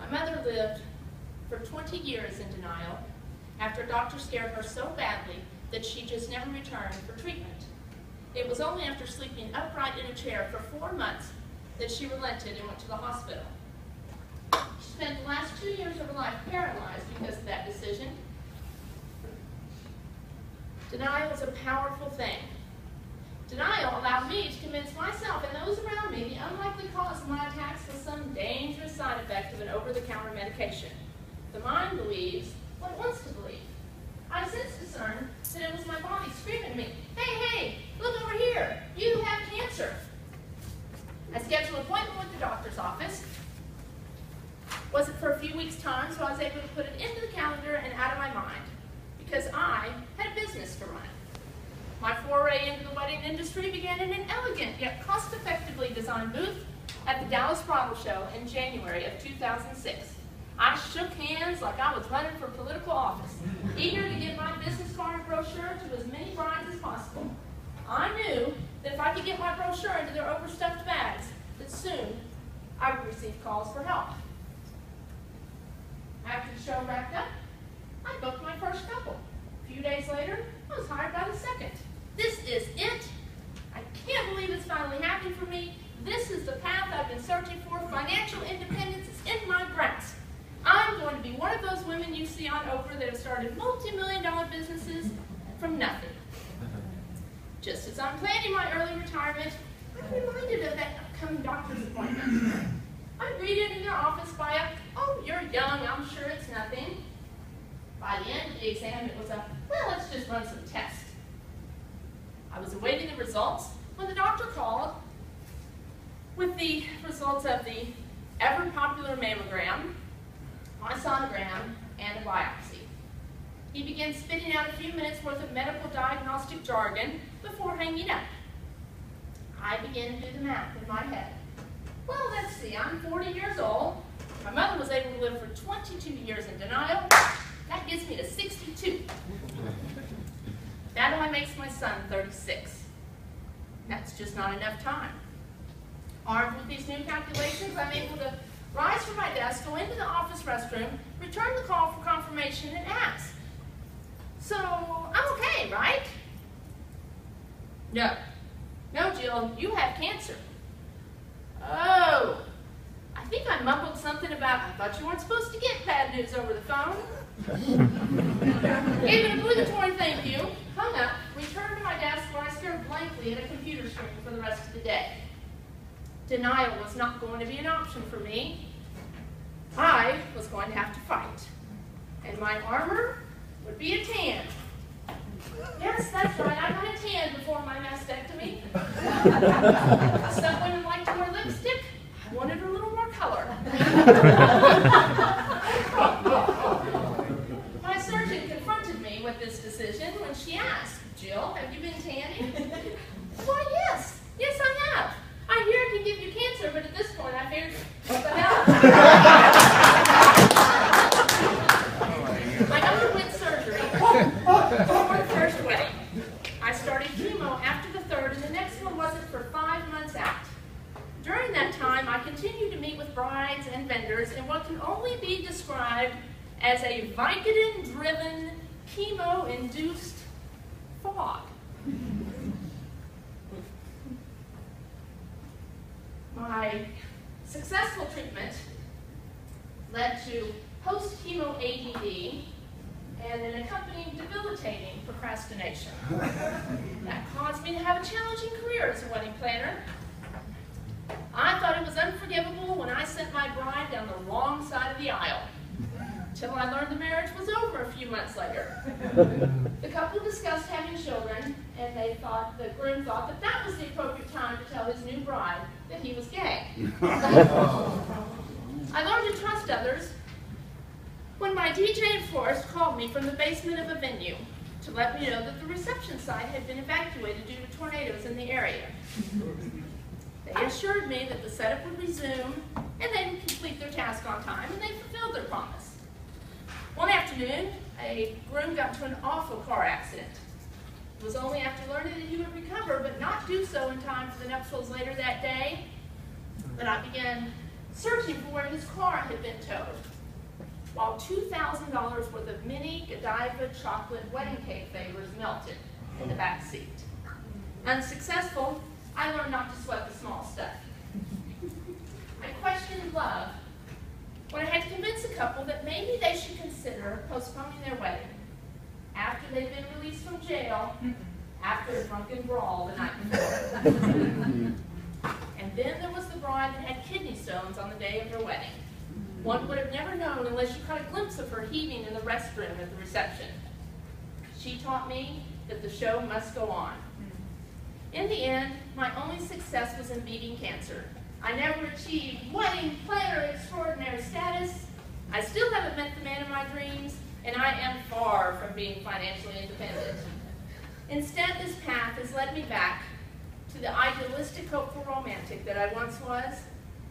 My mother lived for 20 years in denial after a doctor scared her so badly that she just never returned for treatment. It was only after sleeping upright in a chair for 4 months that she relented and went to the hospital. She spent the last 2 years of her life paralyzed because of that decision. Denial is a powerful thing. Denial allowed me to convince myself and those around me the unlikely cause of my attacks was some dangerous side effect of an over-the-counter medication. The mind believes what it wants to believe. I since discerned that it was my body screaming at me, "Hey, hey, look over here, you have cancer." I scheduled an appointment with the doctor's office. Wasn't for a few weeks' time, so I was able to put it into the calendar and out of my mind, because I had a business to run. My foray into the wedding industry began in an elegant yet cost-effectively designed booth at the Dallas Bridal Show in January of 2006. I shook hands like I was running for political office, eager to give my business card and brochure to as many brides as possible. I knew that if I could get my brochure into their overstuffed bags, that soon I would receive calls for help. After the show wrapped up, I booked my first couple. A few days later, I was hired by the second. This is it. I can't believe it's finally happening for me. This is the path I've been searching for. Financial independence is in my grasp. I'm going to be one of those women you see on Oprah that have started multi-million-dollar businesses from nothing. Just as I'm planning my early retirement, I'm reminded of that upcoming doctor's appointment. I'm greeted in their office by a, "Oh, you're young, I'm sure it's nothing." By the end of the exam, it was a, "Well, let's just run some tests." I was awaiting the results when the doctor called with the results of the ever-popular mammogram, my sonogram, and a biopsy. He began spitting out a few minutes worth of medical diagnostic jargon before hanging up. I began to do the math in my head. Well, let's see, I'm 40 years old. My mother was able to live for 22 years in denial. That gets me to 62. That only makes my son 36. That's just not enough time. Armed with these new calculations, I'm able to rise from my desk, go into the office restroom, return the call for confirmation, and ask, "So, I'm okay, right?" "No. No, Jill, you have cancer." "Oh, I think I mumbled something about, I thought you weren't supposed to get bad news over the phone." Gave an obligatory thank you, hung up, returned to my desk where I stared blankly at a computer screen for the rest of the day. Denial was not going to be an option for me. I was going to have to fight. And my armor would be a tan. Yes, that's right, I got a tan before my mastectomy. Some women like to wear lipstick. I wanted a little more color. My surgeon confronted me with this decision when she asked, "Jill, have you been tanning?" "Why, yes. Yes, I have. I hear it can give you cancer, but at this point I figured, what the hell?" I underwent surgery before the first wedding. I started chemo after the third, and the next one wasn't for 5 months out. During that time, I continued to meet with brides and vendors in what can only be described as a Vicodin-driven, chemo-induced fog. My successful treatment led to post-chemo ADD and an accompanying debilitating procrastination. That caused me to have a challenging career as a wedding planner. I thought it was unforgivable when I sent my bride down the wrong side of the aisle, till I learned the marriage was over a few months later. The couple discussed having children, and the groom thought that that was the appropriate time to tell his new bride that he was gay. I learned to trust others when my DJ and florist called me from the basement of a venue to let me know that the reception site had been evacuated due to tornadoes in the area. They assured me that the setup would resume and they would complete their task on time, and they fulfilled their promise. One afternoon, a groom got into an awful car accident. It was only after learning that he would recover, but not do so in time for the nuptials later that day, that I began searching for where his car had been towed, while $2,000 worth of mini Godiva chocolate wedding cake favors melted in the back seat. Unsuccessful, I learned not to sweat the small stuff. I questioned love when I had to convince a couple that maybe they should consider postponing their wedding after they'd been released from jail after a drunken brawl the night before. And then there was the bride that had kidney stones on the day of her wedding. One would have never known unless you caught a glimpse of her heaving in the restroom at the reception. She taught me that the show must go on. In the end, my only success was in beating cancer. I never achieved wedding planner extraordinary status. I still haven't met the man of my dreams, and I am far from being financially independent. Instead, this path has led me back to the idealistic, hopeful romantic that I once was.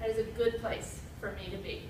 That is a good place for me to be.